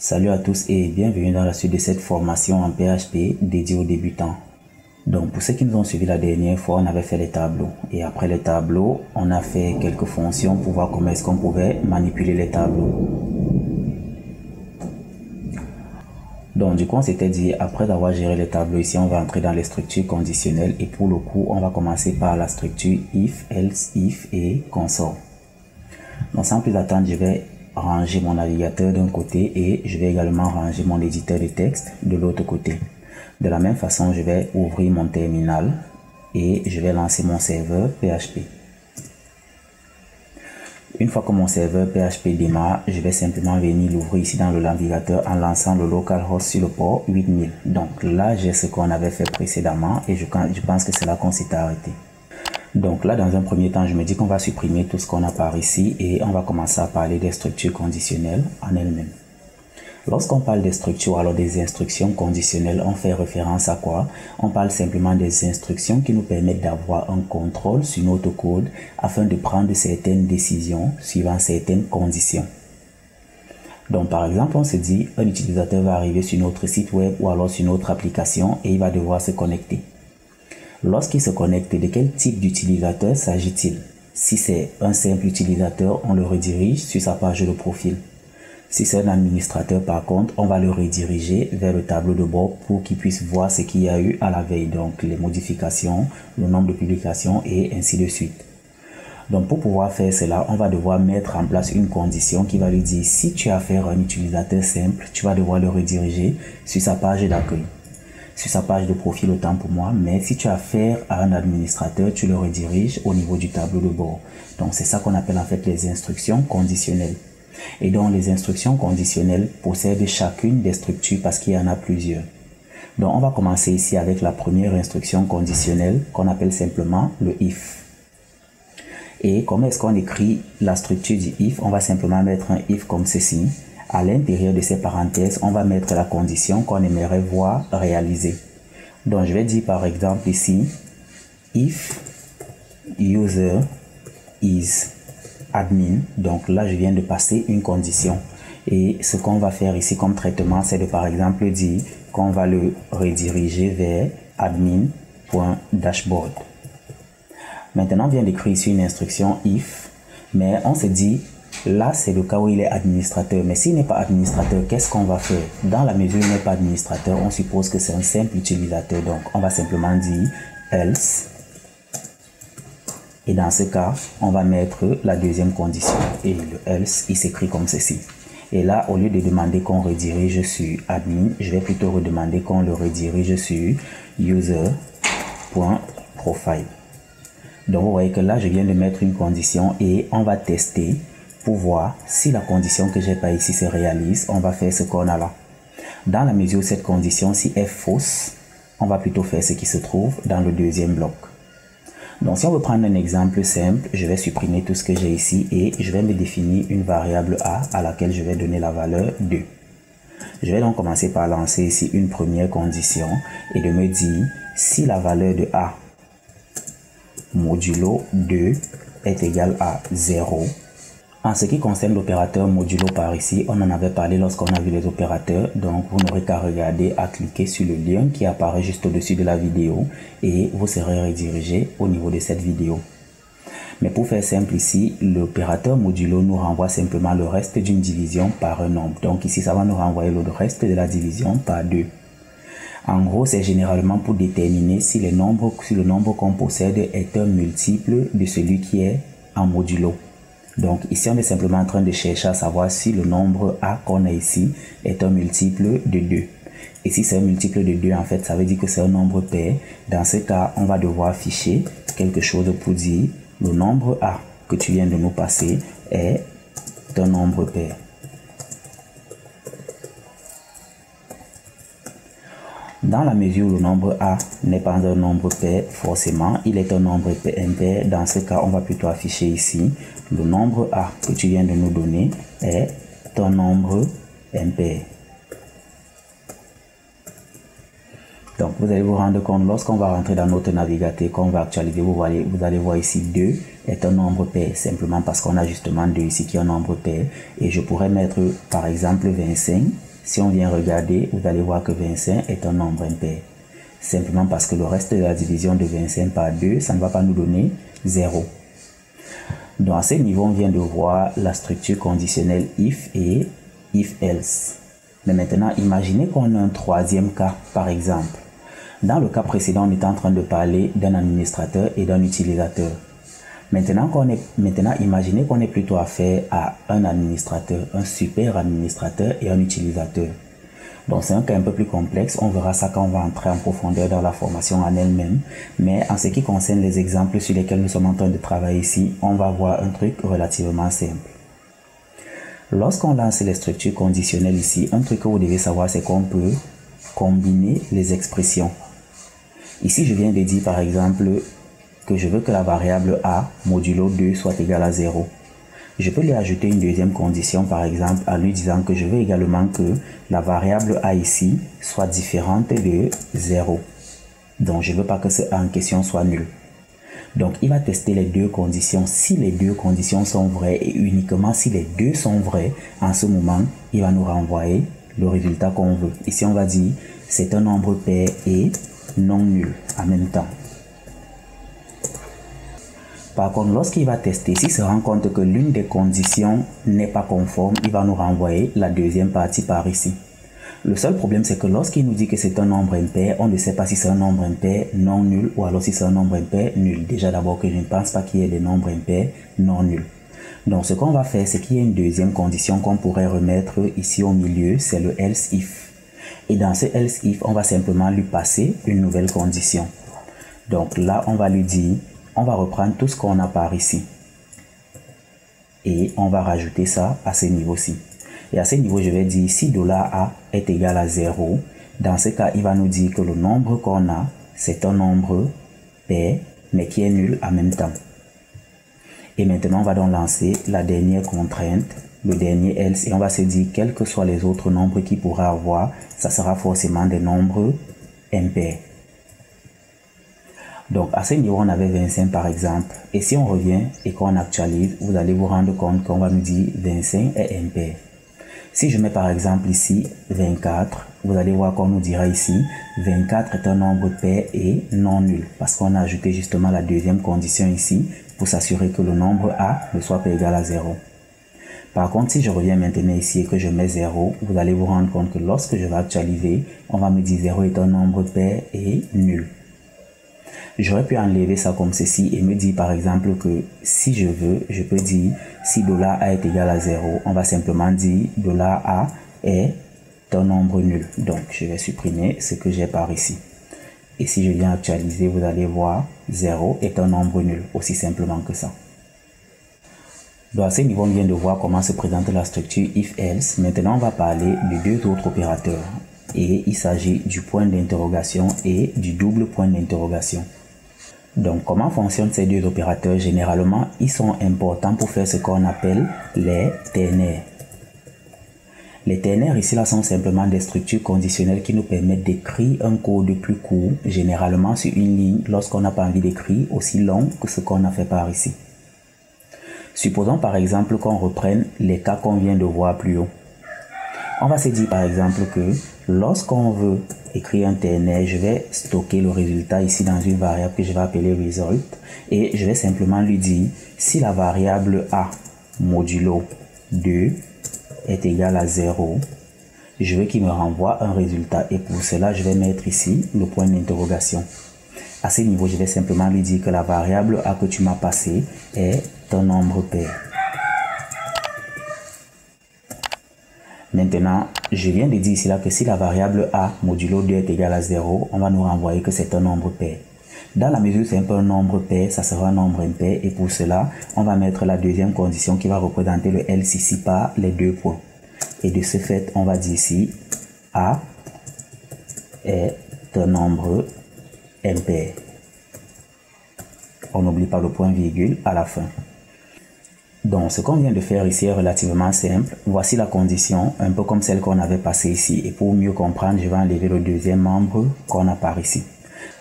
Salut à tous et bienvenue dans la suite de cette formation en PHP dédiée aux débutants. Donc pour ceux qui nous ont suivis la dernière fois, on avait fait les tableaux. Et après les tableaux, on a fait quelques fonctions pour voir comment est-ce qu'on pouvait manipuler les tableaux. Donc du coup on s'était dit, après avoir géré les tableaux ici, on va entrer dans les structures conditionnelles. Et pour le coup, on va commencer par la structure if, else, if et console. Donc sans plus attendre, je vais ranger mon navigateur d'un côté et je vais également ranger mon éditeur de texte de l'autre côté. De la même façon, je vais ouvrir mon terminal et je vais lancer mon serveur PHP. Une fois que mon serveur PHP démarre, je vais simplement venir l'ouvrir ici dans le navigateur en lançant le localhost sur le port 8000. Donc là, j'ai ce qu'on avait fait précédemment et je pense que c'est là qu'on s'est arrêté. Donc là, dans un premier temps, je me dis qu'on va supprimer tout ce qu'on a par ici et on va commencer à parler des structures conditionnelles en elles-mêmes. Lorsqu'on parle des structures, alors des instructions conditionnelles, on fait référence à quoi? On parle simplement des instructions qui nous permettent d'avoir un contrôle sur notre code afin de prendre certaines décisions suivant certaines conditions. Donc par exemple, on se dit un utilisateur va arriver sur notre site web ou alors sur notre application et il va devoir se connecter. Lorsqu'il se connecte, de quel type d'utilisateur s'agit-il? Si c'est un simple utilisateur, on le redirige sur sa page de profil. Si c'est un administrateur, par contre, on va le rediriger vers le tableau de bord pour qu'il puisse voir ce qu'il y a eu à la veille, donc les modifications, le nombre de publications et ainsi de suite. Donc pour pouvoir faire cela, on va devoir mettre en place une condition qui va lui dire si tu as affaire à un utilisateur simple, tu vas devoir le rediriger sur sa page d'accueil. Sur sa page de profil autant pour moi, mais si tu as affaire à un administrateur, tu le rediriges au niveau du tableau de bord. Donc c'est ça qu'on appelle en fait les instructions conditionnelles. Et donc les instructions conditionnelles possèdent chacune des structures parce qu'il y en a plusieurs. Donc on va commencer ici avec la première instruction conditionnelle qu'on appelle simplement le if. Et comment est-ce qu'on écrit la structure du if? On va simplement mettre un if comme ceci. À l'intérieur de ces parenthèses, on va mettre la condition qu'on aimerait voir réalisée. Donc, je vais dire par exemple ici, if user is admin. Donc là, je viens de passer une condition. Et ce qu'on va faire ici comme traitement, c'est de par exemple dire qu'on va le rediriger vers admin.dashboard. Maintenant, on vient d'écrire ici une instruction if, mais on se dit, là, c'est le cas où il est administrateur. Mais s'il n'est pas administrateur, qu'est-ce qu'on va faire? Dans la mesure où il n'est pas administrateur, on suppose que c'est un simple utilisateur. Donc, on va simplement dire else. Et dans ce cas, on va mettre la deuxième condition. Et le else, il s'écrit comme ceci. Et là, au lieu de demander qu'on redirige sur admin, je vais plutôt redemander qu'on le redirige sur user.profile. Donc, vous voyez que là, je viens de mettre une condition et on va tester pour voir si la condition que j'ai pas ici se réalise. On va faire ce qu'on a là. Dans la mesure où cette condition si est fausse, on va plutôt faire ce qui se trouve dans le deuxième bloc. Donc si on veut prendre un exemple simple, je vais supprimer tout ce que j'ai ici et je vais me définir une variable a à laquelle je vais donner la valeur 2. Je vais donc commencer par lancer ici une première condition et de me dire si la valeur de a modulo 2 est égale à 0. En ce qui concerne l'opérateur modulo par ici, on en avait parlé lorsqu'on a vu les opérateurs. Donc, vous n'aurez qu'à regarder, à cliquer sur le lien qui apparaît juste au-dessus de la vidéo et vous serez redirigé au niveau de cette vidéo. Mais pour faire simple ici, l'opérateur modulo nous renvoie simplement le reste d'une division par un nombre. Donc ici, ça va nous renvoyer le reste de la division par 2. En gros, c'est généralement pour déterminer si le nombre qu'on possède est un multiple de celui qui est en modulo. Donc ici, on est simplement en train de chercher à savoir si le nombre A qu'on a ici est un multiple de 2. Et si c'est un multiple de 2, en fait, ça veut dire que c'est un nombre pair. Dans ce cas, on va devoir afficher quelque chose pour dire le nombre A que tu viens de nous passer est un nombre pair. Dans la mesure où le nombre A n'est pas un nombre pair, forcément, il est un nombre impair. Dans ce cas, on va plutôt afficher ici le nombre A que tu viens de nous donner est un nombre impair. Donc, vous allez vous rendre compte, lorsqu'on va rentrer dans notre navigateur, qu'on va actualiser, vous allez voir ici 2 est un nombre pair, simplement parce qu'on a justement 2 ici qui est un nombre pair. Et je pourrais mettre, par exemple, 25 Si on vient regarder, vous allez voir que 25 est un nombre impair. Simplement parce que le reste de la division de 25 par 2, ça ne va pas nous donner 0. Donc à ce niveau, on vient de voir la structure conditionnelle if et if else. Mais maintenant, imaginez qu'on a un troisième cas, par exemple. Dans le cas précédent, on était en train de parler d'un administrateur et d'un utilisateur. Maintenant, imaginez qu'on ait plutôt affaire à un administrateur, un super administrateur et un utilisateur. Donc c'est un cas un peu plus complexe, on verra ça quand on va entrer en profondeur dans la formation en elle-même. Mais en ce qui concerne les exemples sur lesquels nous sommes en train de travailler ici, on va voir un truc relativement simple. Lorsqu'on lance les structures conditionnelles ici, un truc que vous devez savoir, c'est qu'on peut combiner les expressions. Ici, je viens de dire par exemple que je veux que la variable a modulo 2 soit égale à 0. Je peux lui ajouter une deuxième condition, par exemple, en lui disant que je veux également que la variable a ici soit différente de 0. Donc, je ne veux pas que ce a en question soit nul. Donc, il va tester les deux conditions. Si les deux conditions sont vraies et uniquement si les deux sont vraies, en ce moment, il va nous renvoyer le résultat qu'on veut. Ici, on va dire c'est un nombre pair et non nul en même temps. Par contre, lorsqu'il va tester, s'il se rend compte que l'une des conditions n'est pas conforme, il va nous renvoyer la deuxième partie par ici. Le seul problème, c'est que lorsqu'il nous dit que c'est un nombre impair, on ne sait pas si c'est un nombre impair non nul ou alors si c'est un nombre impair nul. Déjà d'abord que je ne pense pas qu'il y ait des nombres impairs non nuls. Donc ce qu'on va faire, c'est qu'il y a une deuxième condition qu'on pourrait remettre ici au milieu, c'est le else if. Et dans ce else if, on va simplement lui passer une nouvelle condition. Donc là, on va lui dire, on va reprendre tout ce qu'on a par ici. Et on va rajouter ça à ce niveau-ci. Et à ce niveau, je vais dire si $A est égal à 0. Dans ce cas, il va nous dire que le nombre qu'on a, c'est un nombre pair, mais qui est nul en même temps. Et maintenant, on va donc lancer la dernière contrainte, le dernier else, et on va se dire, quels que soient les autres nombres qu'il pourra avoir, ça sera forcément des nombres impairs. Donc, à ce niveau, on avait 25 par exemple. Et si on revient et qu'on actualise, vous allez vous rendre compte qu'on va nous dire 25 est impair. Si je mets par exemple ici 24, vous allez voir qu'on nous dira ici 24 est un nombre pair et non nul. Parce qu'on a ajouté justement la deuxième condition ici pour s'assurer que le nombre A ne soit pas égal à 0. Par contre, si je reviens maintenant ici et que je mets 0, vous allez vous rendre compte que lorsque je vais actualiser, on va me dire 0 est un nombre pair et nul. J'aurais pu enlever ça comme ceci et me dire par exemple que si je veux, je peux dire si $A est égal à 0, on va simplement dire $A est un nombre nul. Donc je vais supprimer ce que j'ai par ici. Et si je viens actualiser, vous allez voir 0 est un nombre nul, aussi simplement que ça. Donc à ce niveau, on vient de voir comment se présente la structure if-else. Maintenant, on va parler de deux autres opérateurs. Et il s'agit du point d'interrogation et du double point d'interrogation. Donc, comment fonctionnent ces deux opérateurs? Généralement, ils sont importants pour faire ce qu'on appelle les ternaires. Les ternaires ici là sont simplement des structures conditionnelles qui nous permettent d'écrire un code plus court, généralement sur une ligne, lorsqu'on n'a pas envie d'écrire aussi long que ce qu'on a fait par ici. Supposons par exemple qu'on reprenne les cas qu'on vient de voir plus haut. On va se dire par exemple que lorsqu'on veut écrire un ternaire, je vais stocker le résultat ici dans une variable que je vais appeler result et je vais simplement lui dire si la variable A modulo 2 est égale à 0, je veux qu'il me renvoie un résultat et pour cela je vais mettre ici le point d'interrogation. À ce niveau, je vais simplement lui dire que la variable A que tu m'as passée est un nombre pair. Maintenant, je viens de dire ici là que si la variable A modulo 2 est égale à 0, on va nous renvoyer que c'est un nombre pair. Dans la mesure où c'est un peu un nombre pair, ça sera un nombre impair et pour cela, on va mettre la deuxième condition qui va représenter le else ici par les deux points. Et de ce fait, on va dire ici A est un nombre impair. On n'oublie pas le point virgule à la fin. Donc, ce qu'on vient de faire ici est relativement simple. Voici la condition, un peu comme celle qu'on avait passée ici. Et pour mieux comprendre, je vais enlever le deuxième membre qu'on a par ici.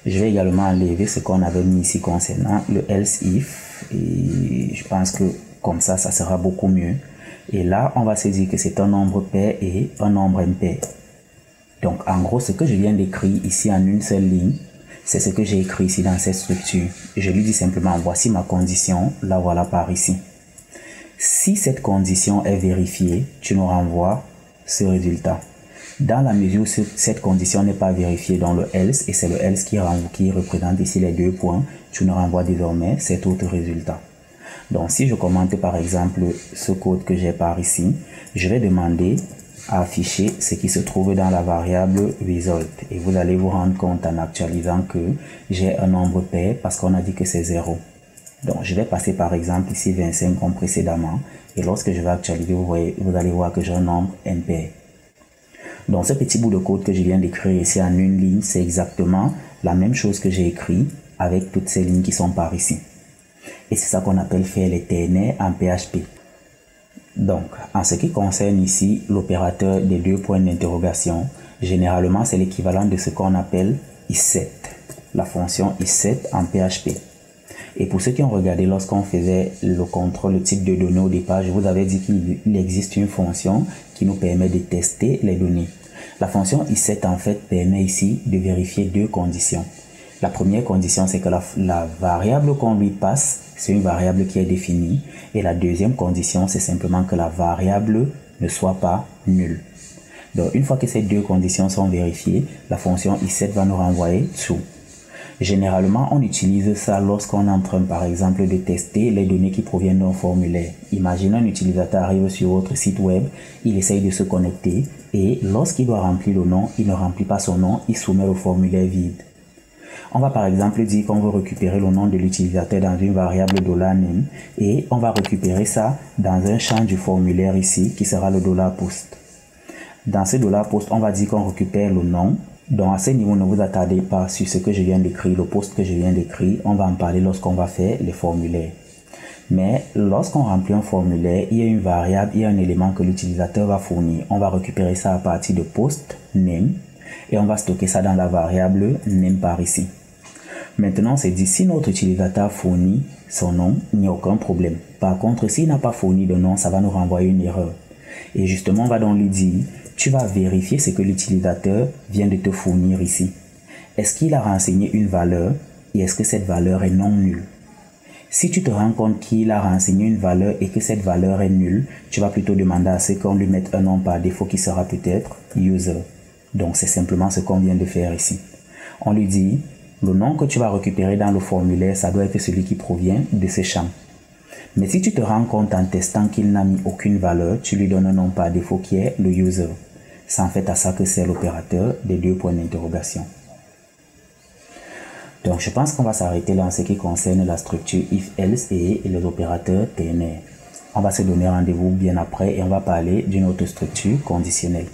Je vais également enlever ce qu'on avait mis ici concernant le else if. Et je pense que comme ça sera beaucoup mieux. Et là, on va se dire que c'est un nombre pair et un nombre impair. Donc, en gros, ce que je viens d'écrire ici en une seule ligne, c'est ce que j'ai écrit ici dans cette structure. Et je lui dis simplement, voici ma condition, la voilà par ici. Si cette condition est vérifiée, tu nous renvoies ce résultat. Dans la mesure où cette condition n'est pas vérifiée dans le else, et c'est le else qui représente ici les 2 points, tu nous renvoies désormais cet autre résultat. Donc si je commente par exemple ce code que j'ai par ici, je vais demander à afficher ce qui se trouve dans la variable result. Et vous allez vous rendre compte en actualisant que j'ai un nombre pair parce qu'on a dit que c'est 0. Donc je vais passer par exemple ici 25 comme précédemment. Et lorsque je vais actualiser, vous allez voir que j'ai un nombre impair. Donc ce petit bout de code que je viens d'écrire ici en une ligne, c'est exactement la même chose que j'ai écrit avec toutes ces lignes qui sont par ici. Et c'est ça qu'on appelle faire les ternaires en PHP. Donc, en ce qui concerne ici l'opérateur des 2 points d'interrogation, généralement c'est l'équivalent de ce qu'on appelle isset, la fonction isset en PHP. Et pour ceux qui ont regardé lorsqu'on faisait le contrôle type de données au départ, je vous avais dit qu'il existe une fonction qui nous permet de tester les données. La fonction isset en fait permet ici de vérifier 2 conditions. La première condition, c'est que la variable qu'on lui passe, c'est une variable qui est définie. Et la deuxième condition, c'est simplement que la variable ne soit pas nulle. Donc, une fois que ces 2 conditions sont vérifiées, la fonction isset va nous renvoyer true. Généralement, on utilise ça lorsqu'on est en train, par exemple, de tester les données qui proviennent d'un formulaire. Imaginez un utilisateur arrive sur votre site web, il essaye de se connecter et lorsqu'il doit remplir le nom, il ne remplit pas son nom, il soumet le formulaire vide. On va par exemple dire qu'on veut récupérer le nom de l'utilisateur dans une variable $name et on va récupérer ça dans un champ du formulaire ici qui sera le $post. Dans ce $post, on va dire qu'on récupère le nom. Donc à ce niveau, ne vous attardez pas sur ce que je viens d'écrire, le post que je viens d'écrire. On va en parler lorsqu'on va faire les formulaires. Mais lorsqu'on remplit un formulaire, il y a une variable, il y a un élément que l'utilisateur va fournir. On va récupérer ça à partir de post name et on va stocker ça dans la variable name par ici. Maintenant, c'est dit, si notre utilisateur fournit son nom, il n'y a aucun problème. Par contre, s'il n'a pas fourni de nom, ça va nous renvoyer une erreur. Et justement, on va donc lui dire, tu vas vérifier ce que l'utilisateur vient de te fournir ici. Est-ce qu'il a renseigné une valeur et est-ce que cette valeur est non nulle? Si tu te rends compte qu'il a renseigné une valeur et que cette valeur est nulle, tu vas plutôt demander à ce qu'on lui mette un nom par défaut qui sera peut-être user. Donc, c'est simplement ce qu'on vient de faire ici. On lui dit, le nom que tu vas récupérer dans le formulaire, ça doit être celui qui provient de ce champ. Mais si tu te rends compte en testant qu'il n'a mis aucune valeur, tu lui donnes un nom par défaut qui est le user. C'est en fait à ça que c'est l'opérateur des 2 points d'interrogation. Donc je pense qu'on va s'arrêter là en ce qui concerne la structure if-else et les opérateurs ternaires. On va se donner rendez-vous bien après et on va parler d'une autre structure conditionnelle.